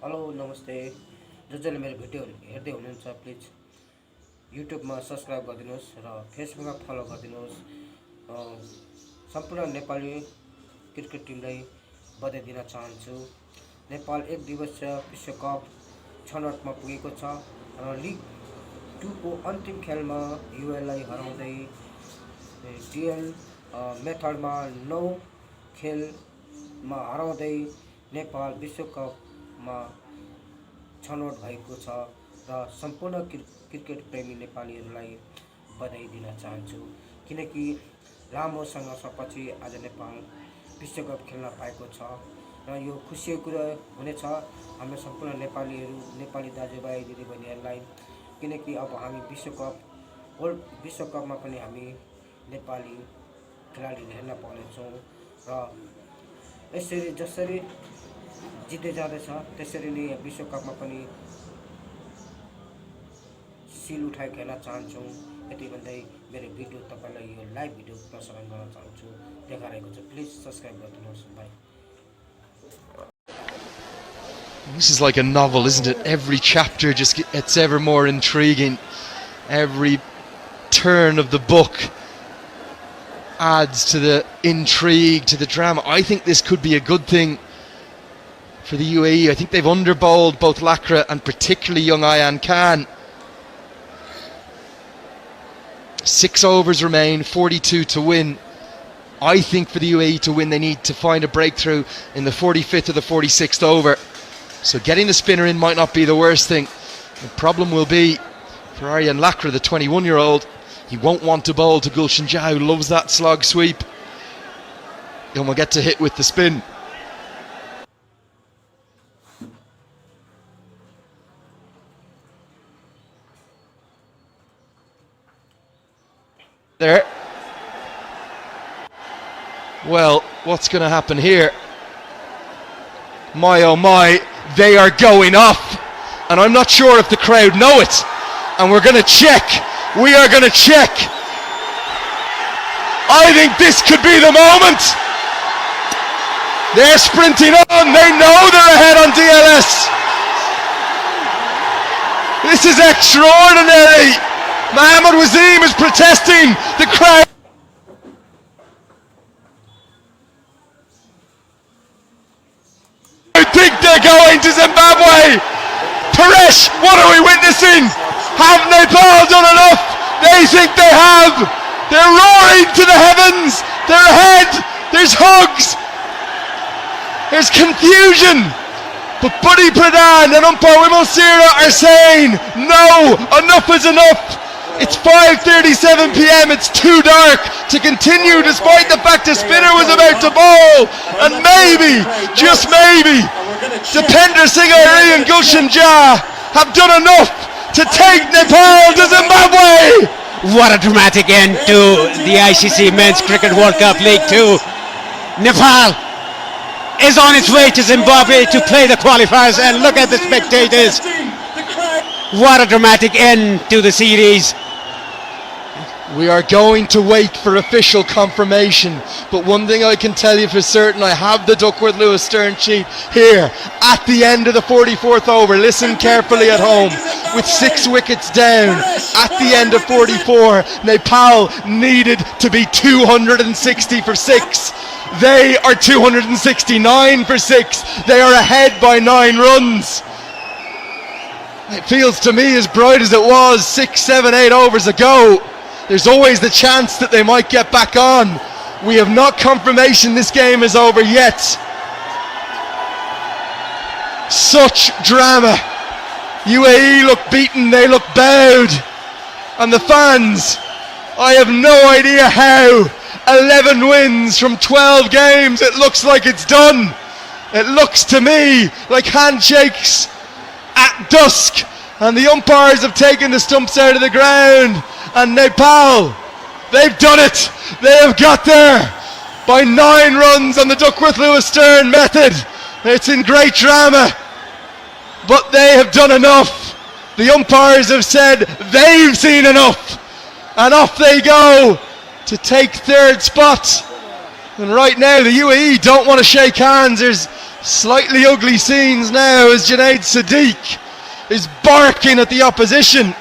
Hello नमस्ते जसले मेरो भिडियो हेर्दै हुनुहुन्छ प्लिज युट्युबमा सब्स्क्राइब गरिदिनुहोस् र फेसबुकमा फलो गरिदिनुहोस्। सम्पूर्ण नेपाली क्रिकेट टिमलाई बधाई दिन चाहन्छु। नेपाल एक दिवसीय विश्वकप छनौटमा पुगेको छ र लिग 2 को अन्तिम खेलमा युएलाई हराउँदै डिएल मेथडमा 9 खेलमा हराउँदै नेपाल विश्वकपमा छनौट भएको छ र सम्पूर्ण क्रिकेट प्रेमी नेपालीहरूलाई बधाई दिन चाहन्छु, किनकि लामो सङ्घर्षपछि आज नेपाल विश्वकप खेल्न पाएको छ र यो खुसीको कुरा हुनेछ हाम्रो सम्पूर्ण नेपाली दाजुभाइ दिदीबहिनीहरूलाई, किनकि अब हामी विश्वकपमा पनि हामी नेपाली खेलाडी हेर्न पाउनेछौँ र यसरी जसरी जित्दै जाँदैछ त्यसरी नै विश्वकपमा पनि सिल उठाएको हेर्न चाहन्छौँ। यति भन्दै मेरो भिडियो तपाईँलाई यो लाइभ भिडियो प्रसारण गर्न चाहन्छु, देखाइरहेको छ। प्लिज सब्सक्राइब गरिदिनुहोस् भाइ। This is like a novel, isn't it? Every chapter just gets ever more intriguing. Every turn of the book adds to the intrigue, to the drama. I think this could be a good thing for the UAE. I think they've underbowled both Lakra and particularly young Ayan Khan. 6 overs remain, 42 to win. I think for the UAE to win, they need to find a breakthrough in the 45th or the 46th over. So getting the spinner in might not be the worst thing. The problem will be for Aryan Lakra, the 21-year-old. He won't want to bowl to Gulshan Jah, who loves that slog sweep. And we'll get to hit with the spin. There. Well, what's going to happen here? My oh my, they are going off, and I'm not sure if the crowd know it, and we're going to check. We are going to check. I think this could be the moment. They're sprinting on. They know they're ahead on DLS. This is extraordinary. Mohammad Wazeem is protesting. The crowd. I think they're going to Zimbabwe. Paresh, what are we witnessing? Have Nepal done enough? They think they have. They're roaring to the heavens. They're ahead. There's hugs. There's confusion. But Buddy Pradhan and umpire Wimal Sira are saying, no, enough is enough. It's 5:37 p.m. It's too dark to continue, despite the fact the spinner was about to bowl. And maybe, just maybe, Dipender Singh Ari and Gulshan Jah have done enough to take Nepal to Zimbabwe. What a dramatic end to the ICC Men's Cricket World Cup League 2. Nepal is on its way to Zimbabwe to play the qualifiers, and look at the spectators. What a dramatic end to the series. We are going to wait for official confirmation, but one thing I can tell you for certain, I have the Duckworth Lewis Stern sheet here at the end of the 44th over. Listen carefully at home. With 6 wickets down at the end of 44, Nepal needed to be 260 for 6. They are 269 for 6. They are ahead by 9 runs. It feels to me as bright as it was 6, 7, 8 overs ago. There's always the chance that they might get back on. We have not confirmation this game is over yet. Such drama. UAE look beaten, they look bowed. And the fans, I have no idea how. 11 wins from 12 games, it looks like it's done. It looks to me like handshakes at dusk, and the umpires have taken the stumps out of the ground, and Nepal, they've done it. They have got there by 9 runs on the Duckworth Lewis Stern method. It's in great drama, but they have done enough. The umpires have said they've seen enough, and off they go to take 3rd spot. And right now the UAE don't want to shake hands. There's Slightly ugly scenes now as Junaid Sadiq is barking at the opposition.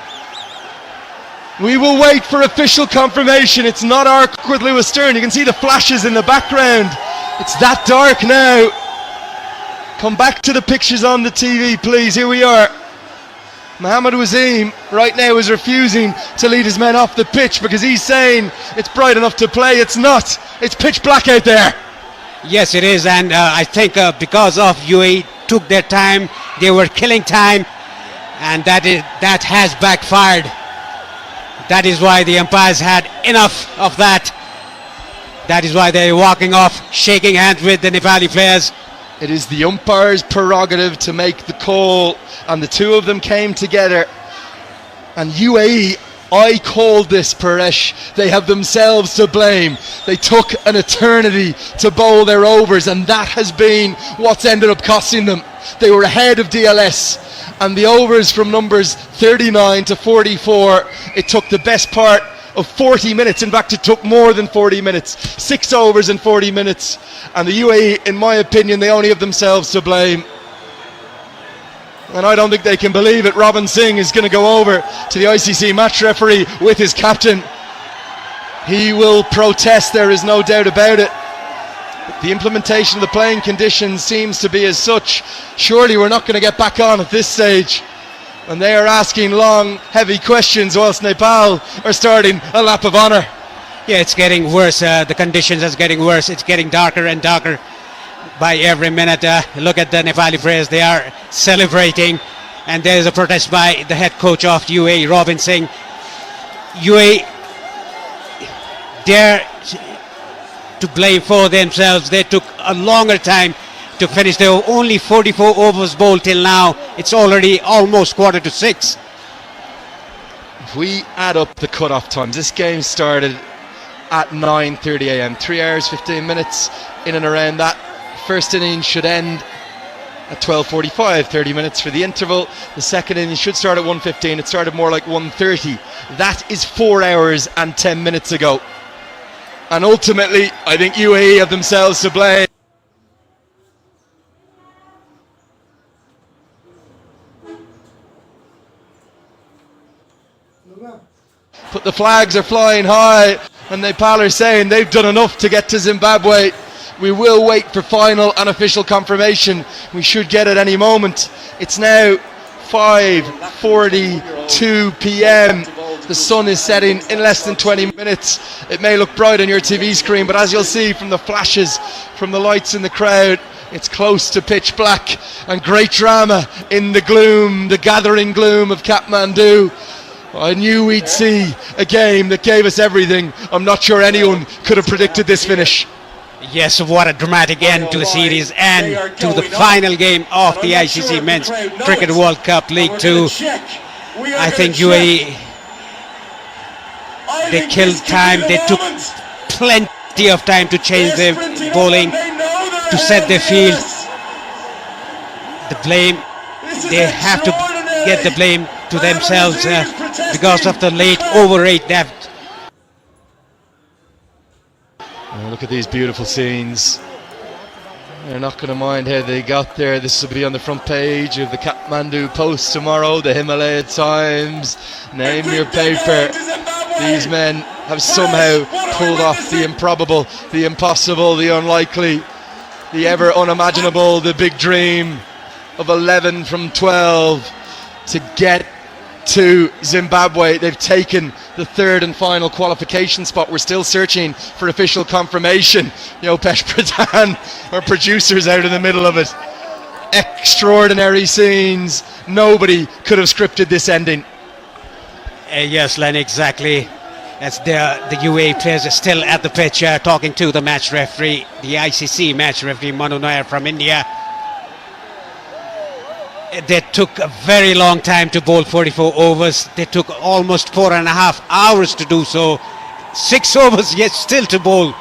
We will wait for official confirmation. It's not arc with Lewis Stern. You can see the flashes in the background. It's that dark now. Come back to the pictures on the TV, please. Here we are. Mohamed Wasim right now is refusing to lead his men off the pitch because he's saying it's bright enough to play. It's not. It's pitch black out there. Yes, it is, and I think because of UAE took their time, they were killing time, and that has backfired. That is why the umpires had enough of that. That is why they're walking off, shaking hands with the Nepali players. It is the umpire's prerogative to make the call, and the two of them came together. And UAE, I called this, Paresh. They have themselves to blame. They took an eternity to bowl their overs, and that has been what's ended up costing them. They were ahead of DLS, and the overs from numbers 39 to 44, it took the best part of 40 minutes. In fact, it took more than 40 minutes. 6 overs in 40 minutes. And the UAE, in my opinion, they only have themselves to blame. And I don't think they can believe it. Robin Singh is going to go over to the ICC match referee with his captain. He will protest, there is no doubt about it. The implementation of the playing conditions seems to be as such. Surely we're not going to get back on at this stage. And they are asking long, heavy questions whilst Nepal are starting a lap of honour. Yeah, it's getting worse. The conditions are getting worse. It's getting darker and darker by every minute. Look at the Nepali players. They are celebrating. And there is a protest by the head coach of UAE, Robin Singh. UAE dare to blame for themselves. They took a longer time to finish. There were only 44 overs bowled till now. It's already almost 6:15. If we add up the cut-off times, this game started at 9:30 a.m. 3 hours 15 minutes in and around that. First innings should end at 12:45, 30 minutes for the interval. The second innings should start at 1:15. It started more like 1:30. That is 4 hours and 10 minutes ago. And ultimately, I think UAE have themselves to blame. But the flags are flying high, and Nepal are saying they've done enough to get to Zimbabwe. We will wait for final and official confirmation. We should get it any moment. It's now 5:42 p.m. The sun is setting in less than 20 minutes. It may look bright on your TV screen, but as you'll see from the flashes, from the lights in the crowd, it's close to pitch black, and great drama in the gloom, the gathering gloom of Kathmandu. I knew we'd see a game that gave us everything. I'm not sure anyone could have predicted this finish. Yes, what a dramatic end to the series and to the final game of the ICC Men's Cricket World Cup League 2. I think UAE, they killed time. They took plenty of time to change their bowling, to set their field. The blame, they have to get the blame to themselves because of the late over rate depth. Look at these beautiful scenes. They're not going to mind how they got there. This will be on the front page of the Kathmandu Post tomorrow, the Himalaya Times. Name your paper. These men have somehow pulled off the improbable, the impossible, the unlikely, the ever unimaginable, the big dream of 11 from 12 to get to Zimbabwe. They've taken the third and final qualification spot. We're still searching for official confirmation. Yopesh Pradhan, our producer's out in the middle of it. Extraordinary scenes. Nobody could have scripted this ending. Yes, Len, exactly. As the UAE players are still at the pitch talking to the match referee, the ICC match referee Manu Nair from India. They took a very long time to bowl 44 overs. They took almost 4.5 hours to do so. 6 overs yet still to bowl.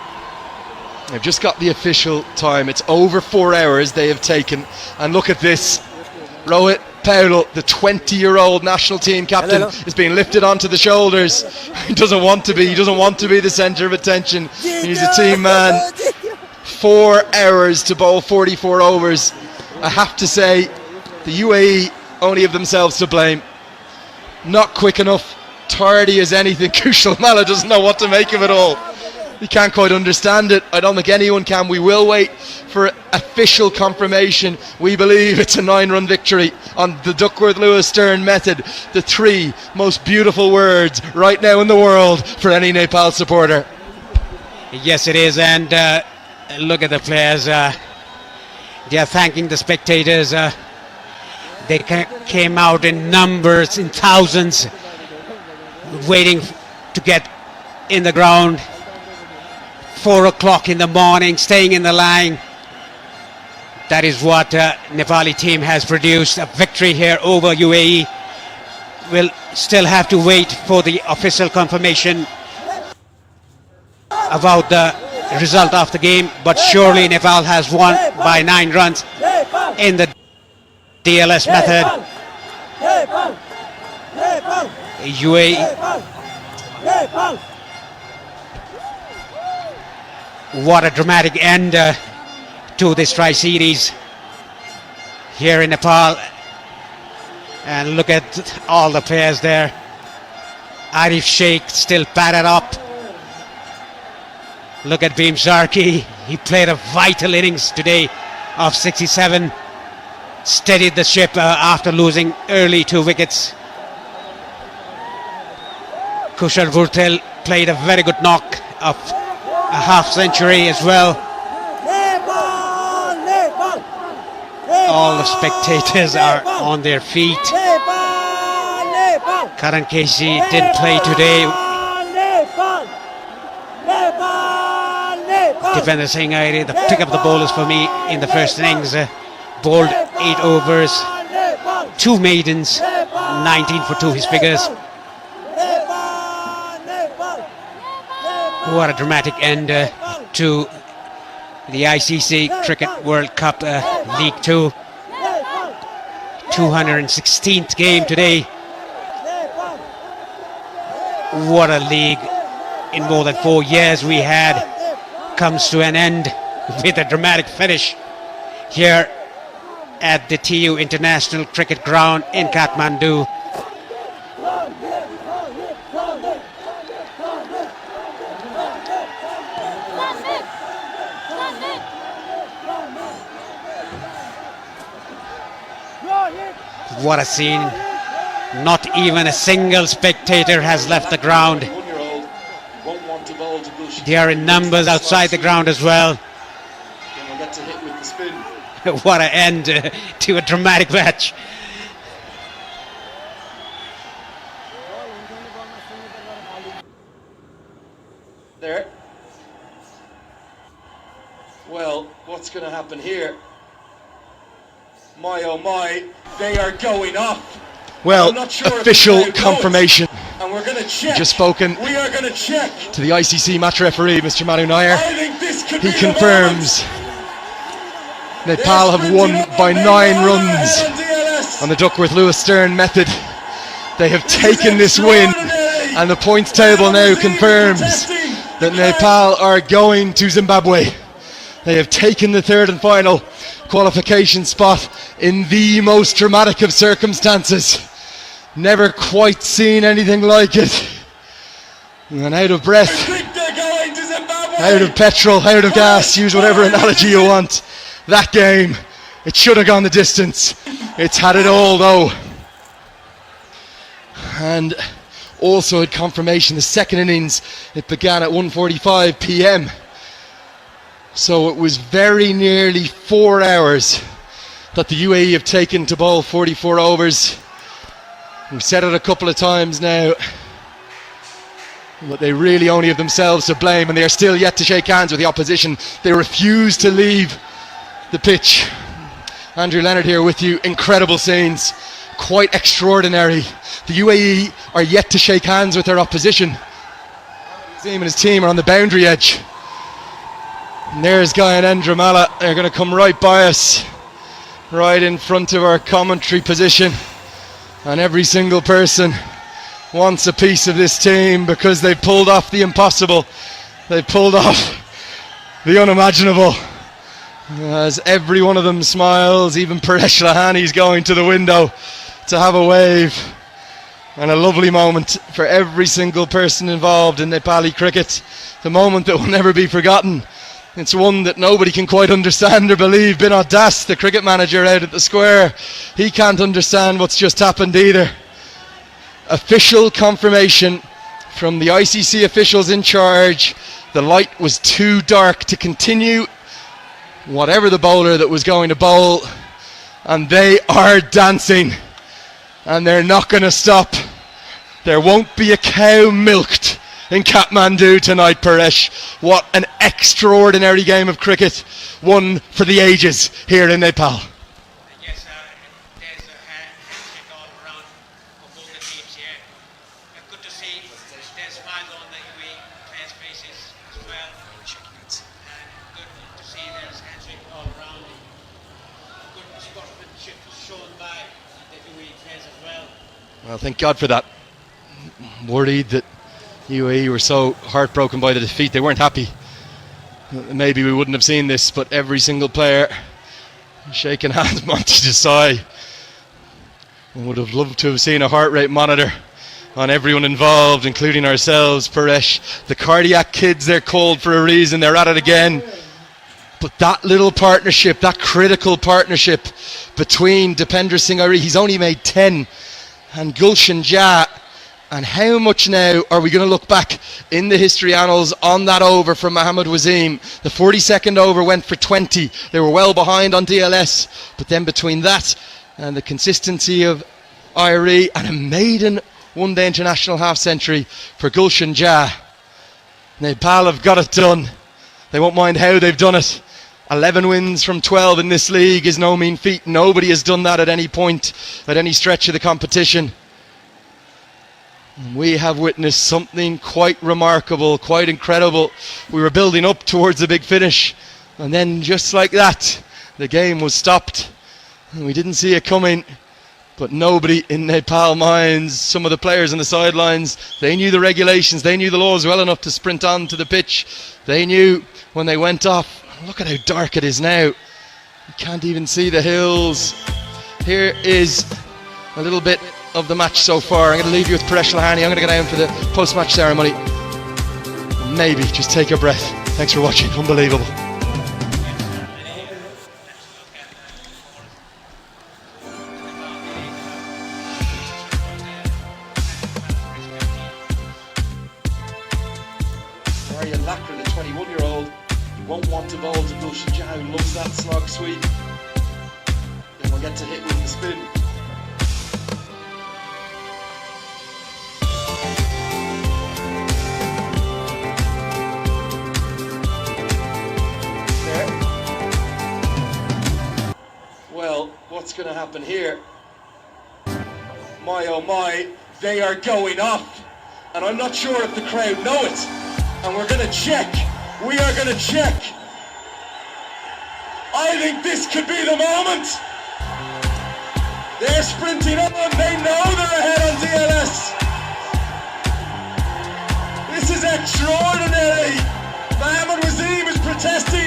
They've just got the official time. It's over 4 hours they have taken. And look at this. Rohit Paudel, the 20-year-old national team captain, is being lifted onto the shoulders. He doesn't want to be. He doesn't want to be the centre of attention. He's a team man. 4 hours to bowl 44 overs. I have to say, the UAE only have themselves to blame. Not quick enough, tardy as anything. Kushal Malla doesn't know what to make of it all. He can't quite understand it. I don't think anyone can. We will wait for official confirmation. We believe it's a 9-run victory on the Duckworth-Lewis-Stern method. The 3 most beautiful words right now in the world for any Nepal supporter. Yes, it is. And look at the players. They are thanking the spectators. They came out in numbers, in thousands, waiting to get in the ground. 4 o'clock in the morning, staying in the line. That is what Nepali team has produced. A victory here over UAE. We'll still have to wait for the official confirmation about the result of the game, but surely Nepal has won by 9 runs in the DLS method. UAE. What a dramatic end to this tri-series here in Nepal. And look at all the players there. Arif Sheikh still padded up. Look at Bhim Sharkey. He played a vital innings today of 67. Steadied the ship after losing early 2 wickets. Kushal Vurtel played a very good knock of a half century as well. All the spectators are on their feet. Karan Keshi didn't play today. Defender Singh Aire, the pick up the bowlers for me in the first innings, bowled 8 overs, 2 maidens, 19 for 2 his figures. What a dramatic end to the ICC Cricket World Cup League 2. 216th game today. What a league in more than 4 years we had comes to an end with a dramatic finish here at the TU International Cricket Ground in Kathmandu. What a scene. Not even a single spectator has left the ground. They are in numbers outside the ground as well. What an end to a dramatic match. There. Well, what's going to happen here? My oh my, they are going off. Well, sure official confirmation. And we're going to check. Just spoken. We are going to check to the ICC match referee, Mr. Manu Nair. He confirms Nepal have won by 9 runs on the Duckworth-Lewis-Stern method. They have taken this win, and the points table now confirms that Nepal are going to Zimbabwe. They have taken the 3rd and final qualification spot in the most dramatic of circumstances. Never quite seen anything like it. And out of breath, out of petrol, out of gas, use whatever analogy you want. That game, it should have gone the distance. It's had it all though. And also had confirmation, the second innings, it began at 1:45 p.m. So it was very nearly 4 hours that the UAE have taken to bowl 44 overs. We've said it a couple of times now, but they really only have themselves to blame, and they are still yet to shake hands with the opposition. They refuse to leave the pitch. Andrew Leonard here with you. Incredible scenes, quite extraordinary. The UAE are yet to shake hands with their opposition. Azim and his team are on the boundary edge. And there's Guy and Endra. They're going to come right by us, right in front of our commentary position. And every single person wants a piece of this team because they pulled off the impossible. They pulled off the unimaginable. As every one of them smiles, even Paresh Lahani's going to the window to have a wave. And a lovely moment for every single person involved in Nepali cricket. The moment that will never be forgotten. It's one that nobody can quite understand or believe. Binod Das, the cricket manager out at the square, he can't understand what's just happened either. Official confirmation from the ICC officials in charge. The light was too dark to continue whatever the bowler that was going to bowl, and they are dancing, and they're not going to stop. There won't be a cow milked in Kathmandu tonight, Paresh. What an extraordinary game of cricket, one for the ages here in Nepal. Yes, there's a handshake all around for both the teams here. Good to see there's smiles on the UAE fans' faces as well. And good to see there's handshake all around. Good sportsmanship shown by the UAE fans as well. Well, thank God for that. Worried that UAE were so heartbroken by the defeat. They weren't happy. Maybe we wouldn't have seen this, but every single player shaking hands, Monty Desai. I would have loved to have seen a heart rate monitor on everyone involved, including ourselves, Paresh. The cardiac kids, they're called for a reason. They're at it again. But that little partnership, that critical partnership between Dipendra Singh Airi, he's only made 10, and Gulshan Jha. And how much now are we going to look back in the history annals on that over from Mohammad Wasim? The 42nd over went for 20. They were well behind on DLS. But then between that and the consistency of Airi and a maiden one-day international half-century for Gulshan Jha, Nepal have got it done. They won't mind how they've done it. 11 wins from 12 in this league is no mean feat. Nobody has done that at any point, at any stretch of the competition. We have witnessed something quite remarkable, quite incredible. We were building up towards the big finish, and then just like that, the game was stopped. And we didn't see it coming, but nobody in Nepal minds. Some of the players on the sidelines, they knew the regulations, they knew the laws well enough to sprint on to the pitch. They knew when they went off. Look at how dark it is now. You can't even see the hills. Here is a little bit of the match so far. I'm going to leave you with Paresh Lahani. I'm going to go down for the post-match ceremony. Maybe just take a breath. Thanks for watching. Unbelievable. Arya Lakra, the 21-year-old, you won't want to bowl to Gulshan Jha, who loves that slog sweep. Then we'll get to hit with the spin. Well, what's going to happen here? My oh my, they are going off. And I'm not sure if the crowd know it. And we're going to check. We are going to check. I think this could be the moment. They're sprinting up and they know they're ahead on DLS. This is extraordinary. Mohammad Wasim is protesting